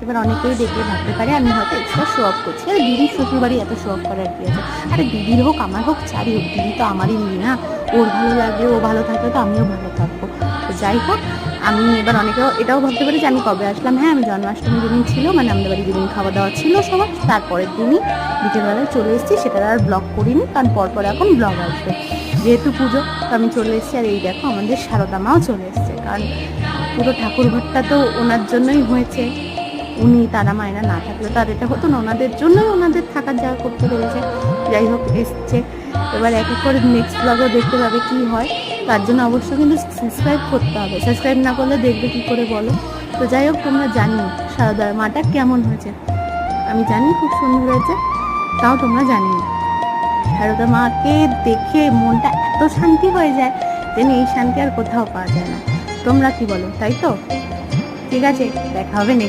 এবার অনেকেই দেখে ভাবতে পারে আমি হয়তো এক্সট্রা শো অফ করছি, আর দিদির শ্বশুরবাড়ি এত শো অফ করার কি আছে? আরে দিদির হোক আমার হোক চারি হোক, দিদি তো আমারই মেয়ে না, ওর ভালো লাগলে ও ভালো থাকলে তো আমিও ভালো থাকবো। তো যাই হোক, আমি এবার অনেকেও এটাও ভাবতে পারি যে আমি কবে আসলাম। হ্যাঁ, আমি জন্মাষ্টমী যেদিন ছিল, মানে আমাদের বাড়ি যেদিন খাওয়া দাওয়া ছিল সবার, তারপরের দিনই বিকেলবেলায় চলে এসেছি। সেটা আর ব্লগ করিনি, কারণ পরপর এখন ব্লগ আসবে, যেহেতু পুজো। তো আমি চলে এসেছি, আর এই দেখো আমাদের সারদা মাও চলে এসছে, কারণ পুরো ঠাকুরঘরটা তো ওনার জন্যই হয়েছে। উনি তারা মায়না না থাকলে তো আর এটা হতো না, ওনাদের জন্যই ওনাদের থাকার জায়গা করতে পেরেছে। যাই হোক, এসছে। এবার এক এক করে নেক্সট ব্লগও দেখতে পাবে কি হয়। তার জন্য অবশ্যই কিন্তু সাবস্ক্রাইব করতে হবে, সাবস্ক্রাইব না করলে দেখবে কি করে বলো? তো যাই হোক, তোমরা জানিও সারদার মাটা কেমন হয়েছে। আমি জানি খুব সুন্দর হয়েছে, তাও তোমরা জানিও। সারদা মাকে দেখে মনটা এত শান্তি হয়ে যায়, যেন এই শান্তি আর কোথাও পাওয়া যায় না। তোমরা কি বলো, তাই তো? ঠিক আছে, দেখা হবে নেক্সট।